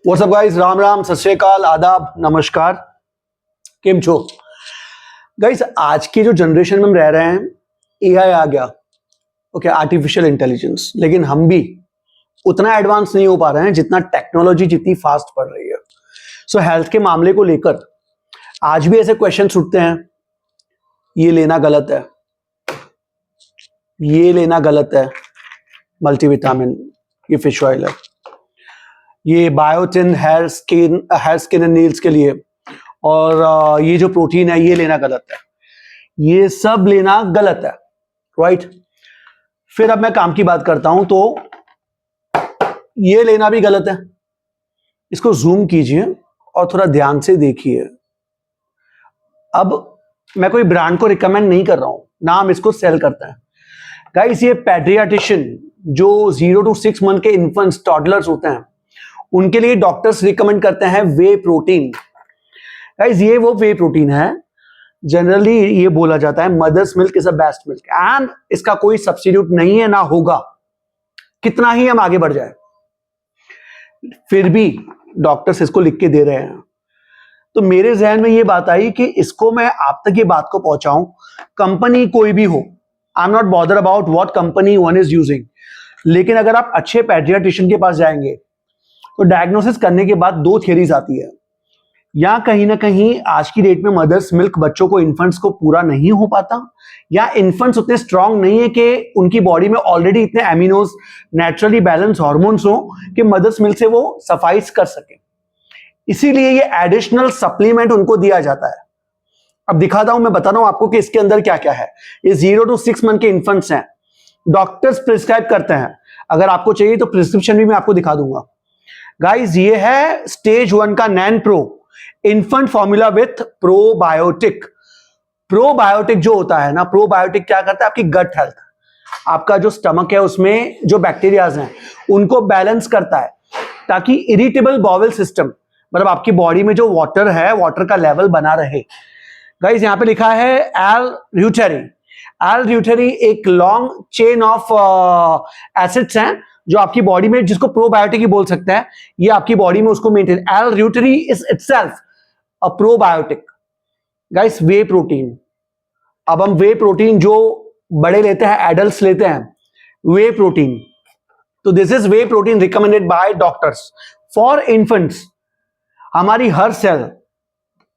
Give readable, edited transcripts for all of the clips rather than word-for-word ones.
What's up guys, Ram Ram, सत श्री अकाल, आदाब, नमस्कार, केम छो गाइस। आज की जो जनरेशन में हम रह रहे हैं, एआई आ गया, ओके, आर्टिफिशियल इंटेलिजेंस, लेकिन हम भी उतना एडवांस नहीं हो पा रहे हैं जितना टेक्नोलॉजी जितनी फास्ट बढ़ रही है। सो हेल्थ के मामले को लेकर आज भी ऐसे क्वेश्चन उठते हैं, ये लेना गलत है, ये लेना गलत है, मल्टीविटामिन, ये फिश ऑयल है, ये biotin hair skin and nails के लिए, और ये जो प्रोटीन है ये लेना गलत है, ये सब लेना गलत है, राइट। फिर अब मैं काम की बात करता हूं तो ये लेना भी गलत है। इसको जूम कीजिए और थोड़ा ध्यान से देखिए। अब मैं कोई ब्रांड को रिकमेंड नहीं कर रहा हूं, ना हम इसको सेल करते हैं गाइस। ये पेडियाट्रिशियन जो 0 to 6 मंथ के इन्फेंट्स, टॉडलर्स होते हैं, उनके लिए डॉक्टर्स रिकमेंड करते हैं वे प्रोटीन। गाइस ये वो वे प्रोटीन है, जनरली ये बोला जाता है mother's milk is a best milk, and इसका कोई सब्स्टिट्यूट नहीं है, ना होगा, कितना ही हम आगे बढ़ जाए। फिर भी डॉक्टर्स इसको लिख के दे रहे हैं। तो मेरे जहन में ये बात आई कि इसको मैं आप तक ये बात को पहुंचाऊं। कंपनी कोई भी हो, I am not bother about what company one is using, लेकिन अगर आप अच्छे पेडियाट्रिशियन के पास जाएंगे तो डायग्नोसिस करने के बाद 2 थियरीज आती है। या कहीं ना कहीं आज की डेट में मदर्स मिल्क बच्चों को, इन्फेंट्स को पूरा नहीं हो पाता, या इन्फेंट्स उतने स्ट्रांग नहीं है कि उनकी बॉडी में ऑलरेडी इतने एमिनोज, नेचुरली बैलेंस हार्मोन्स हो कि मदर्स मिल्क से वो सफाइस कर सके, इसीलिए ये एडिशनल सप्लीमेंट उनको दिया जाता है। अब दिखाता हूं, मैं बताता हूं आपको कि इसके अंदर क्या क्या है। ये 0 to 6 मंथ के इन्फेंट्स हैं, डॉक्टर्स प्रिस्क्राइब करते हैं। अगर आपको चाहिए तो प्रिस्क्रिप्शन भी मैं आपको दिखा दूंगा। गाइस ये है स्टेज 1 का NAN PRO infant formula with probiotic. Probiotic जो होता है ना, प्रोबायोटिक क्या करता है, आपकी गट हेल्थ, आपका जो स्टमक है उसमें जो बैक्टीरियाज हैं उनको बैलेंस करता है, ताकि इरिटेबल बॉवेल सिस्टम, मतलब आपकी बॉडी में जो वाटर है, वाटर का लेवल बना रहे। गाइस यहां पे लिखा है एल र्यूटेरी। एल र्यूटेरी एक लॉन्ग चेन ऑफ एसिड्स हैं जो आपकी बॉडी में, जिसको प्रोबायोटिक ही बोल सकते हैं, ये आपकी बॉडी में उसको maintain. L reuteri is itself a probiotic. Guys whey protein, अब हम वे प्रोटीन जो बड़े लेते हैं, एडल्ट्स लेते हैं, वे प्रोटीन, तो this is way protein recommended by doctors for infants. हमारी हर सेल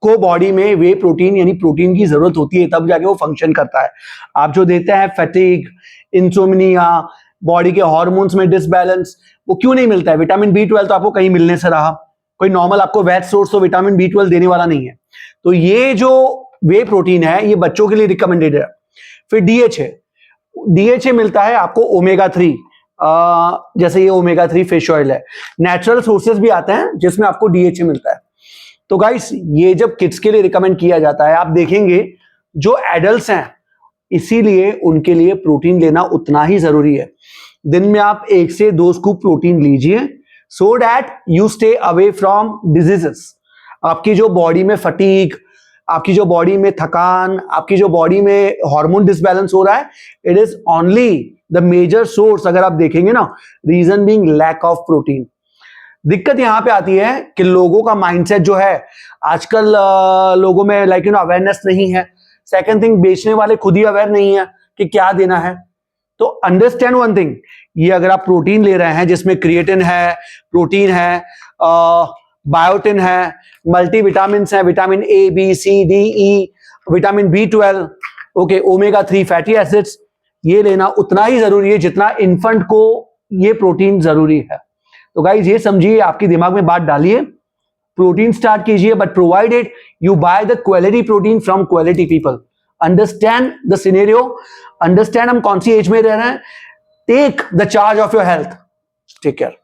को बॉडी में वे प्रोटीन यानी प्रोटीन की जरूरत होती है, तब जाके वो फंक्शन करता है। आप जो देते हैं फैटिग, इंसोम्निया, बॉडी के हार्मोन्स में डिसबैलेंस, वो क्यों नहीं मिलता है? विटामिन B12 तो आपको कहीं मिलने से रहा, कोई नॉर्मल आपको वेज सोर्स तो विटामिन B12 देने वाला नहीं है। तो ये जो वे प्रोटीन है ये बच्चों के लिए रिकमेंडेड है। फिर DHA, DHA मिलता है आपको ओमेगा 3, जैसे ये ओमेगा 3 फिश ऑयल है। नेचुरल सोर्सेज भी आते हैं जिसमें आपको DHA मिलता है। तो गाइस ये जब किड्स के लिए रिकमेंड किया जाता है, आप देखेंगे जो एडल्ट्स हैं, इसीलिए उनके लिए प्रोटीन लेना उतना ही जरूरी है। दिन में आप 1 से 2 स्कूप प्रोटीन लीजिए, so that you stay away from diseases. आपकी जो बॉडी में फटीग, आपकी जो बॉडी में थकान, आपकी जो बॉडी में हार्मोन डिसबैलेंस हो रहा है, it is only the major source, अगर आप देखेंगे ना, reason being lack of protein. दिक्कत यहां पे आती है कि लोगों का माइंडसेट जो है आजकल, लोगों में अवेयरनेस नहीं है। सेकंड थिंग, बेचने वाले खुद ही अवेयर नहीं है कि क्या देना है। तो अंडरस्टैंड वन थिंग, ये अगर आप प्रोटीन ले रहे हैं जिसमें क्रिएटिन है, प्रोटीन है, बायोटिन है, मल्टीविटामिन है, vitamin A, B, C, D, E, vitamin B12, okay, omega 3 fatty acids, ये लेना उतना ही जरूरी है जितना इन्फेंट को ये प्रोटीन जरूरी है। तो गाइज ये समझिए, आपके दिमाग में बात डालिए, प्रोटीन स्टार्ट कीजिए, but provided you by the quality protein from quality people. Understand the scenario, understand हम कौन सी एज में रह रहे हैं, take the charge of your health, take care.